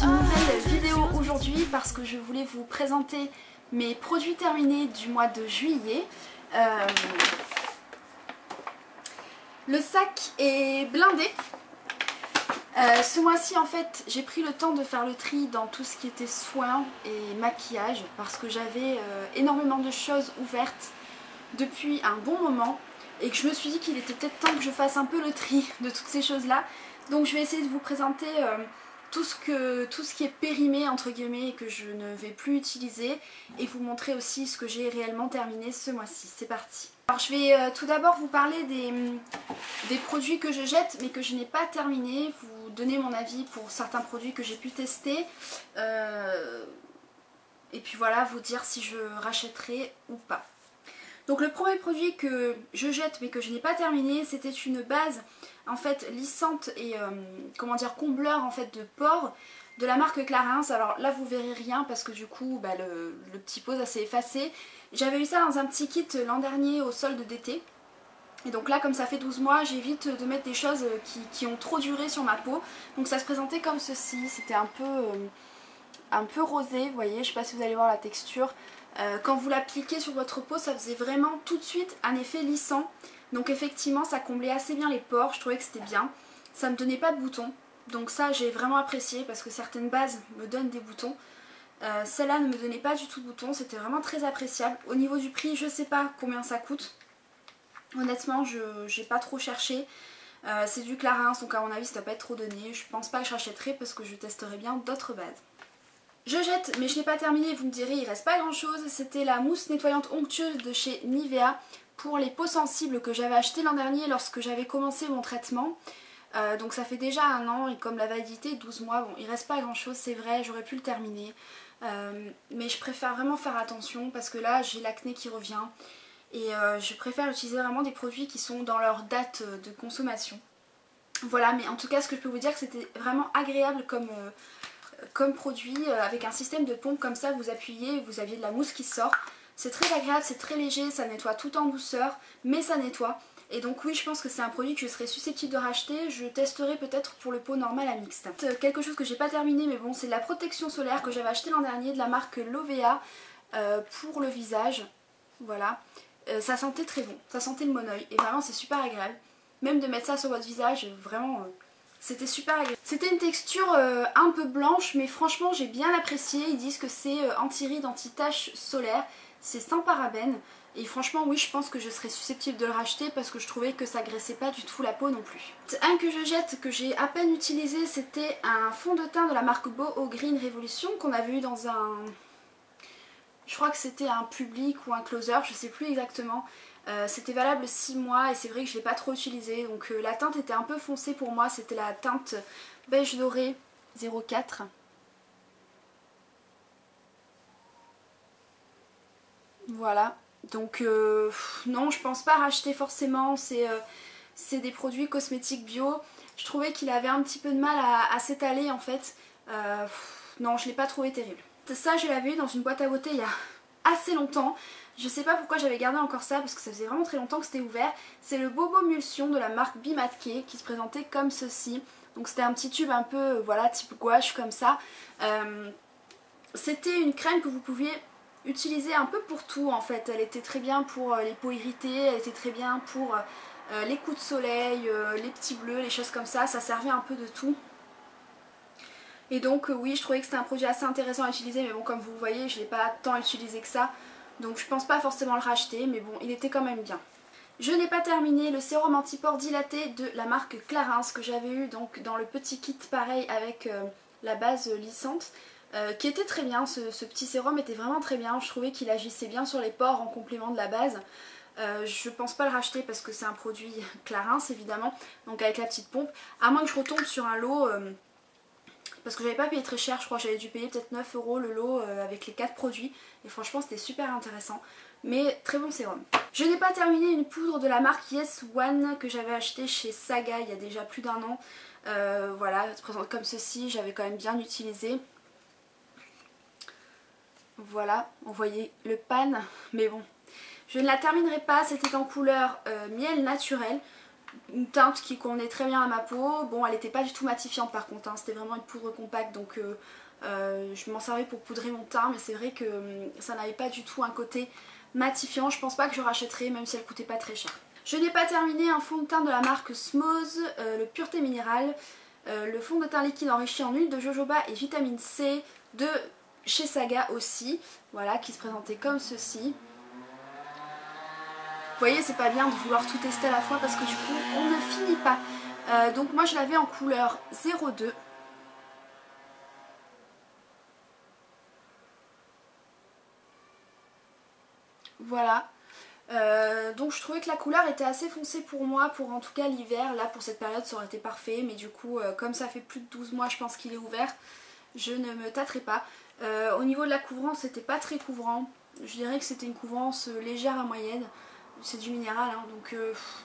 une nouvelle vidéo aujourd'hui parce que je voulais vous présenter mes produits terminés du mois de juillet. Le sac est blindé. Ce mois-ci en fait j'ai pris le temps de faire le tri dans tout ce qui était soins et maquillage parce que j'avais énormément de choses ouvertes depuis un bon moment et que je me suis dit qu'il était peut-être temps que je fasse un peu le tri de toutes ces choses là. Donc je vais essayer de vous présenter tout ce qui est périmé entre guillemets et que je ne vais plus utiliser et vous montrer aussi ce que j'ai réellement terminé ce mois-ci. C'est parti. Alors je vais tout d'abord vous parler des produits que je jette mais que je n'ai pas terminé, vous donner mon avis pour certains produits que j'ai pu tester et puis voilà, vous dire si je rachèterai ou pas. Donc le premier produit que je jette mais que je n'ai pas terminé, c'était une base en fait lissante et comment dire, combleur en fait de pores de la marque Clarins. Alors là vous verrez rien parce que du coup bah, le petit pot ça s'est effacé. J'avais eu ça dans un petit kit l'an dernier au solde d'été. Et donc là comme ça fait 12 mois j'évite de mettre des choses qui ont trop duré sur ma peau. Donc ça se présentait comme ceci, c'était un peu rosé, vous voyez, je sais pas si vous allez voir la texture. Quand vous l'appliquez sur votre peau ça faisait vraiment tout de suite un effet lissant. Donc effectivement ça comblait assez bien les pores, je trouvais que c'était bien. Ça me donnait pas de boutons, donc ça j'ai vraiment apprécié parce que certaines bases me donnent des boutons. Celle-là ne me donnait pas du tout de boutons, c'était vraiment très appréciable. Au niveau du prix je sais pas combien ça coûte. Honnêtement je n'ai pas trop cherché. C'est du Clarins donc à mon avis ça doit pas être trop donné. Je pense pas que je rachèterai parce que je testerai bien d'autres bases. Je jette mais je n'ai pas terminé, vous me direz il reste pas grand chose. C'était la mousse nettoyante onctueuse de chez Nivea pour les peaux sensibles que j'avais acheté l'an dernier lorsque j'avais commencé mon traitement. Donc ça fait déjà un an et comme la validité 12 mois, bon il reste pas grand chose c'est vrai, j'aurais pu le terminer. Mais je préfère vraiment faire attention parce que là j'ai l'acné qui revient et je préfère utiliser vraiment des produits qui sont dans leur date de consommation. Voilà, mais en tout cas ce que je peux vous dire que c'était vraiment agréable comme produit, avec un système de pompe comme ça, vous appuyez et vous aviez de la mousse qui sort. C'est très agréable, c'est très léger, ça nettoie tout en douceur, mais ça nettoie. Et donc oui, je pense que c'est un produit que je serais susceptible de racheter. Je testerai peut-être pour le pot normal à mixte. Quelque chose que j'ai pas terminé, mais bon, c'est de la protection solaire que j'avais acheté l'an dernier de la marque Lovea pour le visage. Voilà, ça sentait très bon, ça sentait le monoeil et vraiment c'est super agréable. Même de mettre ça sur votre visage, vraiment... C'était super agréable. C'était une texture un peu blanche mais franchement j'ai bien apprécié. Ils disent que c'est anti-rides, anti-taches solaires. C'est sans parabènes. Et franchement oui je pense que je serais susceptible de le racheter parce que je trouvais que ça graissait pas du tout la peau non plus. Un que je jette que j'ai à peine utilisé, c'était un fond de teint de la marque Boho Green Revolution qu'on avait eu dans un... Je crois que c'était un public ou un closer, je sais plus exactement. C'était valable 6 mois et c'est vrai que je ne l'ai pas trop utilisé. Donc la teinte était un peu foncée pour moi. C'était la teinte beige doré 04. Voilà. Donc non, je pense pas racheter forcément. C'est des produits cosmétiques bio. Je trouvais qu'il avait un petit peu de mal à s'étaler en fait. Non, je l'ai pas trouvé terrible. Ça, je l'avais eu dans une boîte à beauté il y a assez longtemps. Je sais pas pourquoi j'avais gardé encore ça parce que ça faisait vraiment très longtemps que c'était ouvert. C'est le Bobo Mulsion de la marque Be Maquée qui se présentait comme ceci. Donc c'était un petit tube un peu voilà type gouache comme ça. C'était une crème que vous pouviez utiliser un peu pour tout en fait. Elle était très bien pour les peaux irritées, elle était très bien pour les coups de soleil, les petits bleus, les choses comme ça. Ça servait un peu de tout. Et donc oui je trouvais que c'était un produit assez intéressant à utiliser mais bon comme vous voyez je ne l'ai pas tant utilisé que ça. Donc je pense pas forcément le racheter mais bon il était quand même bien. Je n'ai pas terminé le sérum anti-pores dilaté de la marque Clarins que j'avais eu donc dans le petit kit pareil avec la base lissante qui était très bien. Ce petit sérum était vraiment très bien, je trouvais qu'il agissait bien sur les pores en complément de la base. Je pense pas le racheter parce que c'est un produit Clarins évidemment, donc avec la petite pompe, à moins que je retombe sur un lot... parce que j'avais pas payé très cher, je crois que j'avais dû payer peut-être 9 € le lot avec les 4 produits. Et franchement c'était super intéressant. Mais très bon sérum. Je n'ai pas terminé une poudre de la marque Yes One que j'avais acheté chez Saga il y a déjà plus d'un an. Voilà, elle se présente comme ceci, j'avais quand même bien utilisé. Voilà, on voyait le pan, mais bon. Je ne la terminerai pas, c'était en couleur miel naturel. une teinte qui convenait très bien à ma peau. Bon, elle n'était pas du tout matifiante par contre, hein. C'était vraiment une poudre compacte, donc je m'en servais pour poudrer mon teint, mais c'est vrai que ça n'avait pas du tout un côté matifiant. Je pense pas que je rachèterai, même si elle coûtait pas très cher. Je n'ai pas terminé un fond de teint de la marque Smooth, le Pureté Minérale, le fond de teint liquide enrichi en huile de jojoba et vitamine C de chez Saga aussi, voilà, qui se présentait comme ceci. Vous voyez, c'est pas bien de vouloir tout tester à la fois parce que du coup on ne finit pas. Donc moi je l'avais en couleur 02. Voilà. Donc je trouvais que la couleur était assez foncée pour moi, pour en tout cas l'hiver. Là pour cette période ça aurait été parfait, mais du coup comme ça fait plus de 12 mois je pense qu'il est ouvert, je ne me tâterai pas. Au niveau de la couvrance c'était pas très couvrant. Je dirais que c'était une couvrance légère à moyenne. C'est du minéral, hein, donc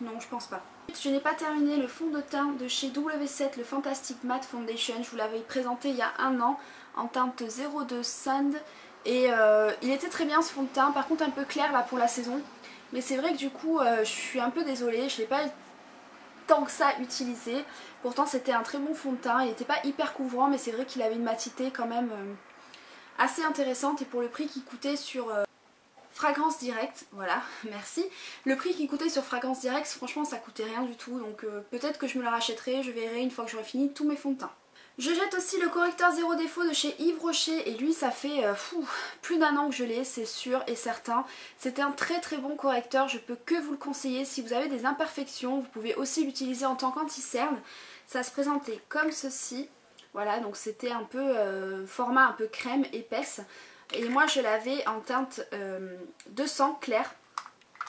non, je pense pas. Je n'ai pas terminé le fond de teint de chez W7, le Fantastic Matte Foundation. Je vous l'avais présenté il y a un an en teinte 02 Sand. Et il était très bien ce fond de teint, par contre un peu clair là pour la saison. Mais c'est vrai que du coup, je suis un peu désolée, je ne l'ai pas tant que ça utilisé. Pourtant c'était un très bon fond de teint, il n'était pas hyper couvrant, mais c'est vrai qu'il avait une matité quand même assez intéressante. Et pour le prix qu'il coûtait sur... Fragrance Direct, voilà, merci. Le prix qui coûtait sur Fragrance Direct, franchement ça coûtait rien du tout, donc peut-être que je me la rachèterai, je verrai une fois que j'aurai fini tous mes fonds de teint. Je jette aussi le correcteur zéro défaut de chez Yves Rocher, et lui ça fait plus d'un an que je l'ai, c'est sûr et certain. C'était un très très bon correcteur, je peux que vous le conseiller. Si vous avez des imperfections, vous pouvez aussi l'utiliser en tant qu'anti-cerne. Ça se présentait comme ceci, voilà, donc c'était un peu format un peu crème épaisse. Et moi je l'avais en teinte 200 clair.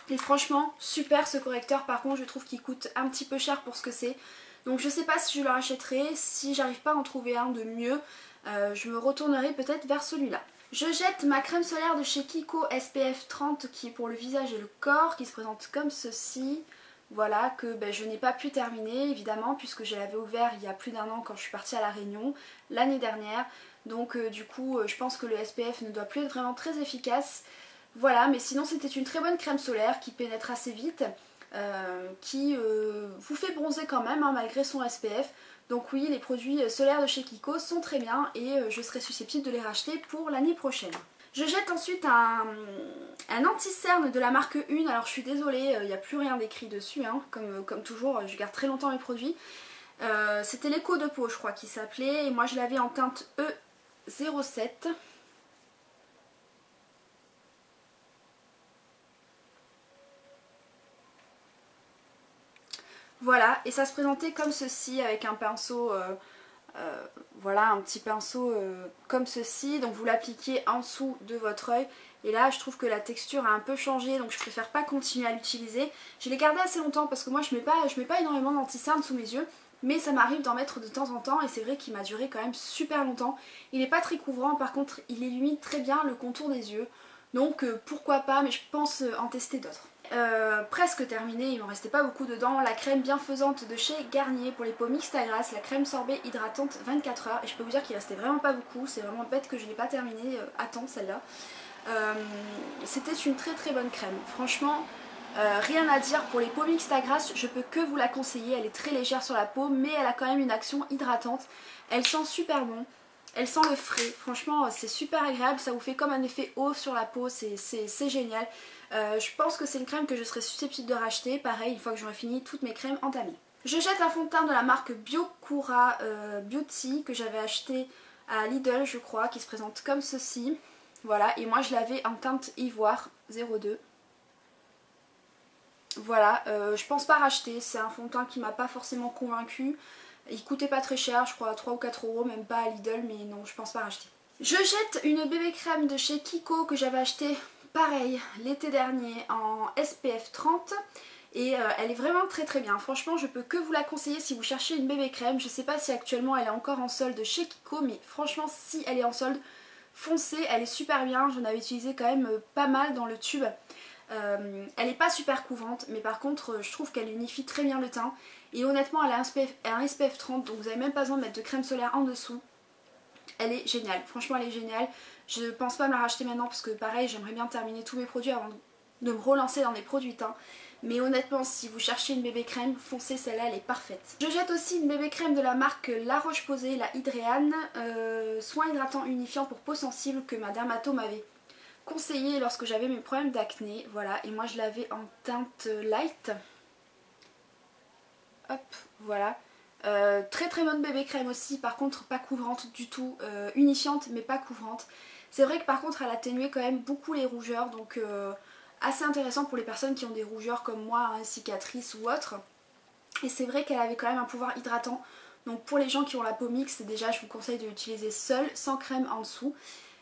Et franchement super ce correcteur, par contre je trouve qu'il coûte un petit peu cher pour ce que c'est. Donc je sais pas si je le rachèterai, si j'arrive pas à en trouver un de mieux, je me retournerai peut-être vers celui-là. Je jette ma crème solaire de chez Kiko SPF 30 qui est pour le visage et le corps, qui se présente comme ceci. Voilà, que je n'ai pas pu terminer évidemment puisque je l'avais ouvert il y a plus d'un an quand je suis partie à La Réunion l'année dernière. Donc du coup je pense que le SPF ne doit plus être vraiment très efficace. Voilà, mais sinon c'était une très bonne crème solaire qui pénètre assez vite, qui vous fait bronzer quand même hein, malgré son SPF. Donc oui, les produits solaires de chez Kiko sont très bien et je serai susceptible de les racheter pour l'année prochaine. Je jette ensuite un anti-cerne de la marque Une. Alors je suis désolée, il n'y a plus rien d'écrit dessus, hein, comme toujours, je garde très longtemps mes produits. C'était l'écho de peau je crois qu'il s'appelait, et moi je l'avais en teinte E07. Voilà, et ça se présentait comme ceci avec un pinceau, voilà, un petit pinceau comme ceci. Donc vous l'appliquez en dessous de votre œil. Et là je trouve que la texture a un peu changé, donc je préfère pas continuer à l'utiliser. Je l'ai gardé assez longtemps parce que moi je mets pas énormément d'anti-cerne sous mes yeux. Mais ça m'arrive d'en mettre de temps en temps et c'est vrai qu'il m'a duré quand même super longtemps. Il n'est pas très couvrant, par contre il illumine très bien le contour des yeux. Donc pourquoi pas, mais je pense en tester d'autres. Presque terminé, il m'en restait pas beaucoup dedans. La crème bienfaisante de chez Garnier pour les peaux mixtes à grasse, la crème sorbet hydratante 24 heures. Et je peux vous dire qu'il restait vraiment pas beaucoup, c'est vraiment bête que je n'ai pas terminé à temps celle-là. C'était une très très bonne crème, franchement. Rien à dire pour les peaux mixtes à grasse, je peux que vous la conseiller. Elle est très légère sur la peau mais elle a quand même une action hydratante. Elle sent super bon, elle sent le frais, franchement c'est super agréable, ça vous fait comme un effet eau sur la peau, c'est génial. Je pense que c'est une crème que je serais susceptible de racheter, pareil une fois que j'aurai fini toutes mes crèmes entamées. Je jette un fond de teint de la marque Biokura Beauty que j'avais acheté à Lidl je crois, qui se présente comme ceci. Voilà, et moi je l'avais en teinte ivoire 02. Voilà, je pense pas racheter, c'est un fond de teint qui m'a pas forcément convaincu. Il coûtait pas très cher, je crois 3 ou 4 euros, même pas à Lidl, mais non, je pense pas racheter. Je jette une bébé crème de chez Kiko que j'avais acheté pareil l'été dernier en SPF 30. Et elle est vraiment très très bien, franchement je peux que vous la conseiller si vous cherchez une bébé crème. Je sais pas si actuellement elle est encore en solde chez Kiko, mais franchement si elle est en solde, foncez, elle est super bien. J'en avais utilisé quand même pas mal dans le tube. Elle n'est pas super couvrante, mais par contre je trouve qu'elle unifie très bien le teint. Et honnêtement elle a un SPF 30, donc vous n'avez même pas besoin de mettre de crème solaire en dessous. Elle est géniale, franchement elle est géniale. Je pense pas me la racheter maintenant parce que pareil j'aimerais bien terminer tous mes produits avant de me relancer dans des produits teints. Mais honnêtement, si vous cherchez une bébé crème, foncez, celle-là elle est parfaite. Je jette aussi une bébé crème de la marque La Roche-Posay, la Hydréane, soin hydratant unifiant pour peau sensible que ma dermato m'avait conseillé lorsque j'avais mes problèmes d'acné. Voilà, et moi je l'avais en teinte light. Hop, voilà. Très très bonne bébé crème aussi, par contre pas couvrante du tout, unifiante mais pas couvrante. C'est vrai que par contre elle atténuait quand même beaucoup les rougeurs, donc assez intéressant pour les personnes qui ont des rougeurs comme moi, hein, cicatrices ou autres. Et c'est vrai qu'elle avait quand même un pouvoir hydratant, donc pour les gens qui ont la peau mixte, déjà je vous conseille de l'utiliser seule, sans crème en dessous.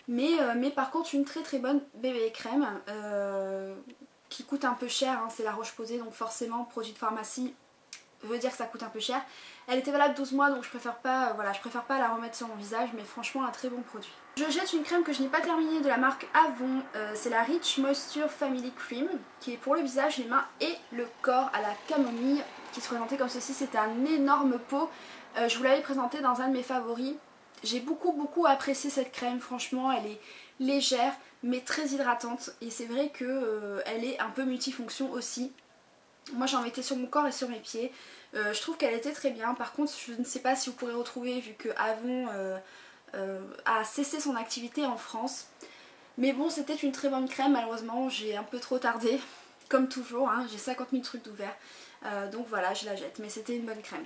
Mais par contre une très très bonne bébé crème qui coûte un peu cher, hein, c'est La Roche-Posay, donc forcément produit de pharmacie veut dire que ça coûte un peu cher. Elle était valable 12 mois donc je préfère pas, voilà, je préfère pas la remettre sur mon visage, mais franchement un très bon produit. Je jette une crème que je n'ai pas terminée de la marque Avon, c'est la Rich Moisture Family Cream qui est pour le visage, les mains et le corps à la camomille qui se présentait comme ceci. C'était un énorme pot, je vous l'avais présenté dans un de mes favoris. J'ai beaucoup apprécié cette crème, franchement elle est légère mais très hydratante et c'est vrai que elle est un peu multifonction aussi. Moi j'en mettais sur mon corps et sur mes pieds, je trouve qu'elle était très bien. Par contre je ne sais pas si vous pourrez retrouver vu que Avon a cessé son activité en France. Mais bon, c'était une très bonne crème, malheureusement j'ai un peu trop tardé, comme toujours, hein, j'ai 50 000 trucs d'ouvert. Donc voilà, je la jette, mais c'était une bonne crème.